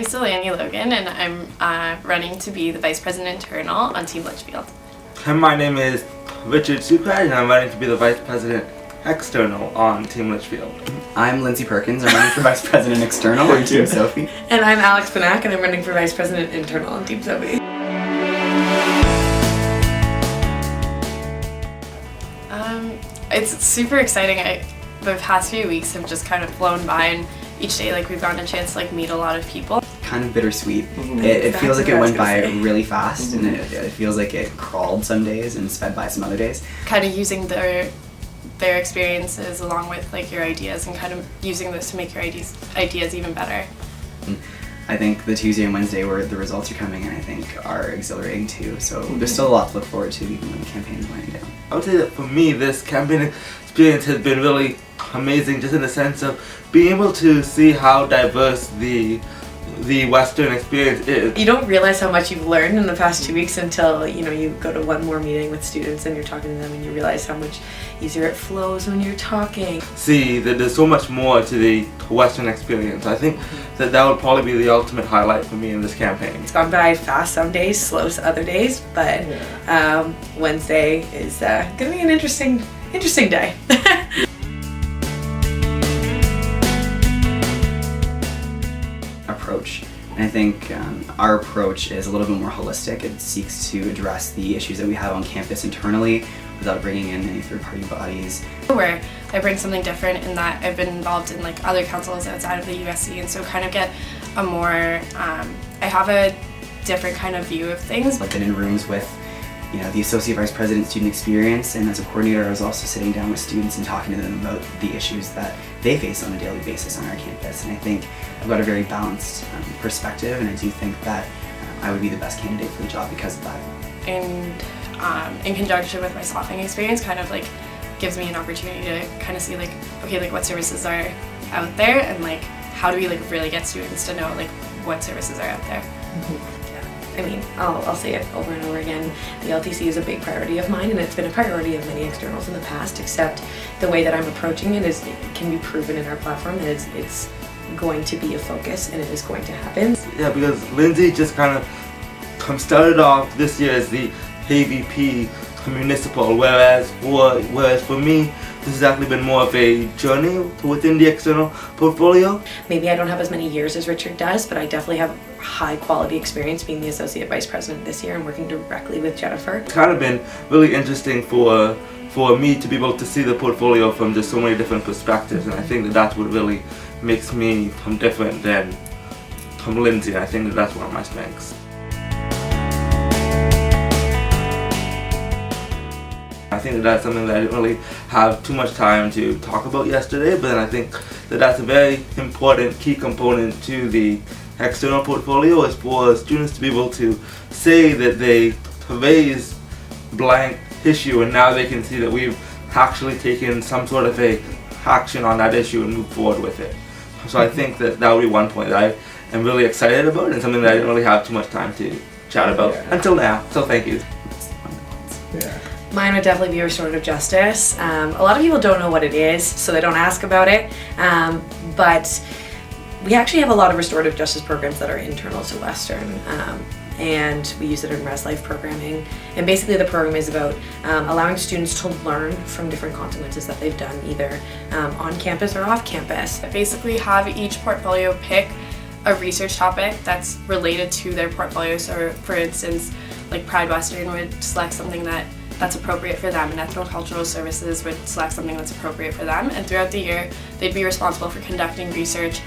name's Dilani Logan, and I'm running to be the Vice President Internal on Team Litchfield. And my name is Sookraj, and I'm running to be the Vice President External on Team Litchfield. I'm Lindsee Perkins. I'm running for Vice President External on Team Sophie. And I'm Benac, and I'm running for Vice President Internal on Team Sophie. It's super exciting. The past few weeks have just kind of flown by, and each day we've gotten a chance to meet a lot of people. Kind of bittersweet. It feels like it went by really fast, and it feels like it crawled some days and sped by some other days. Kind of using their experiences along with your ideas, and kind of using this to make your ideas even better. I think the Tuesday and Wednesday where the results are coming in, I think, are exhilarating too. So there's still a lot to look forward to even when the campaign is winding down. I would say that for me, this campaign experience has been really amazing, just in the sense of being able to see how diverse the Western experience is. You don't realize how much you've learned in the past 2 weeks until you go to one more meeting with students and you're talking to them, and you realize how much easier it flows when you're talking. See that there's so much more to the Western experience. I think that would probably be the ultimate highlight for me in this campaign. It's gone by fast some days, slow other days, but Wednesday is going to be an interesting day. Approach. And I think our approach is a little bit more holistic. It seeks to address the issues that we have on campus internally without bringing in any third-party bodies. Where I bring something different in that I've been involved in other councils outside of the USC, and so kind of get a more, I have a different kind of view of things. I've been in rooms with the Associate Vice President Student Experience, and as a coordinator I was also sitting down with students and talking to them about the issues that they face on a daily basis on our campus. And I think I've got a very balanced perspective, and I do think that I would be the best candidate for the job because of that. And in conjunction with my staffing experience, kind of gives me an opportunity to kind of see okay, what services are out there, and how do we really get students to know what services are out there. I mean, I'll say it over and over again, the LTC is a big priority of mine, and it's been a priority of many externals in the past, except the way that I'm approaching it can be proven in our platform that it's going to be a focus, and it is going to happen. Yeah, because Lindsee just kind of started off this year as the AVP municipal, whereas for me, this has actually been more of a journey within the external portfolio. Maybe I don't have as many years as Richard does, but I definitely have high quality experience being the Associate Vice President this year and working directly with Jennifer. It's kind of been really interesting for me to be able to see the portfolio from just so many different perspectives, and I think that's what really makes me different than Lindsee. I think that's one of my strengths. I think that's something that I didn't really have too much time to talk about yesterday, but then I think that's a very important key component to the external portfolio, is for students to be able to say that they raised blank issue, and now they can see that we've actually taken some sort of action on that issue and move forward with it. So I think that would be one point that I am really excited about, and something that I didn't really have too much time to chat about until now. So thank you. Mine would definitely be restorative justice. A lot of people don't know what it is, so they don't ask about it. But we actually have a lot of restorative justice programs that are internal to Western, and we use it in Res Life programming. And basically the program is about allowing students to learn from different consequences that they've done, either on campus or off campus. Basically have each portfolio pick a research topic that's related to their portfolio. So for instance, Pride Western would select something that's appropriate for them, and ethnocultural services would select something that's appropriate for them, and throughout the year they'd be responsible for conducting research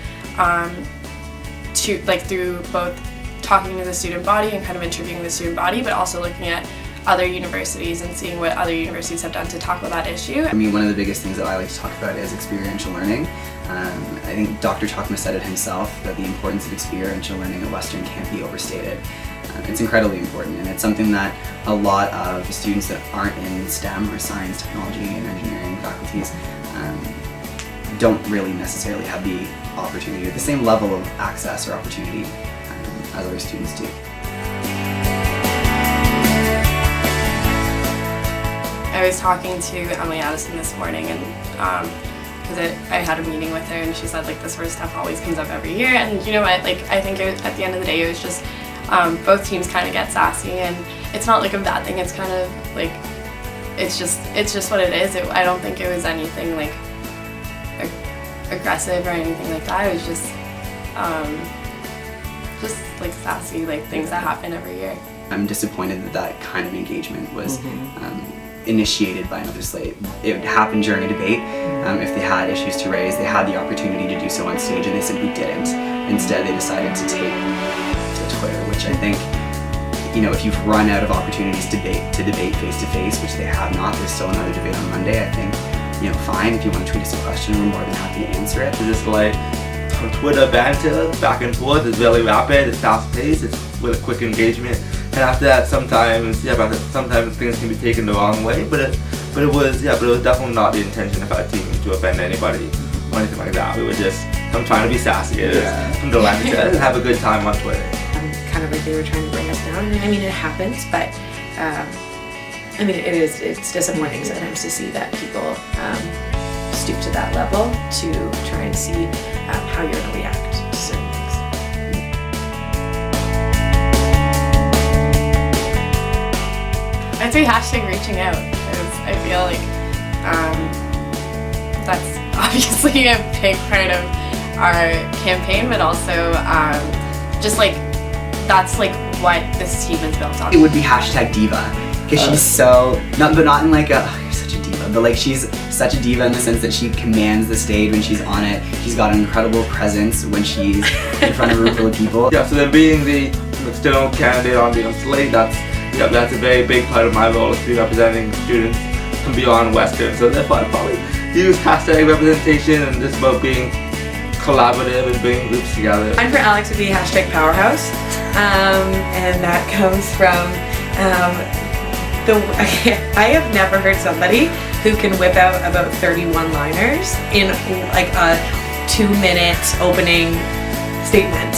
through both talking to the student body and kind of interviewing the student body, but also looking at other universities and seeing what other universities have done to tackle that issue. I mean, one of the biggest things that I like to talk about is experiential learning. I think Dr. Chakma said it himself, that the importance of experiential learning at Western can't be overstated. It's incredibly important, and it's something that a lot of students that aren't in STEM or science, technology, and engineering faculties don't really necessarily have the opportunity or the same level of access or opportunity as other students do. I was talking to Emily Addison this morning, and because I had a meeting with her and she said like this sort of stuff always comes up every year, and you know what, like I think at the end of the day it was just both teams kind of get sassy, and it's not like a bad thing, it's kind of like it's just what it is. I don't think it was anything like aggressive or anything like that. It was just like sassy, like things that happen every year. I'm disappointed that that kind of engagement was initiated by another slate. It happened during a debate. If they had issues to raise, they had the opportunity to do so on stage, and they simply didn't. Instead, they decided to take to Twitter, which I think, you know, if you've run out of opportunities to debate face to face, which they have not, there's still another debate on Monday. I think, you know, fine, if you want to tweet us a question, we're more than happy to answer it. Just like Twitter banter back and forth is really rapid, it's fast paced, it's with a quick engagement, and after that sometimes things can be taken the wrong way, but it was definitely not the intention of our team to offend anybody or anything like that. We were just trying to be sassy, from the left and have a good time on Twitter. Kind of like they were trying to bring us down. I mean, it happens, but I mean, it's disappointing sometimes to see that people stoop to that level to try and see how you're going to react to certain things. I'd say hashtag reaching out, because I feel like that's obviously a big part of our campaign, but also just like that's like what this team is built on. It would be hashtag diva, because she's so, but not in like a, oh, you're such a diva, but like she's such a diva in the sense that she commands the stage when she's on it. She's got an incredible presence when she's in front of a room full of people. Yeah, so then being the external candidate on the slate, that's a very big part of my role, is to be representing students from beyond Western. So therefore I probably use hashtag representation and just about being collaborative and bringing groups together. Mine for Alex would be hashtag powerhouse, and that comes from I have never heard somebody who can whip out about 30 one-liners in like a 2-minute opening statement.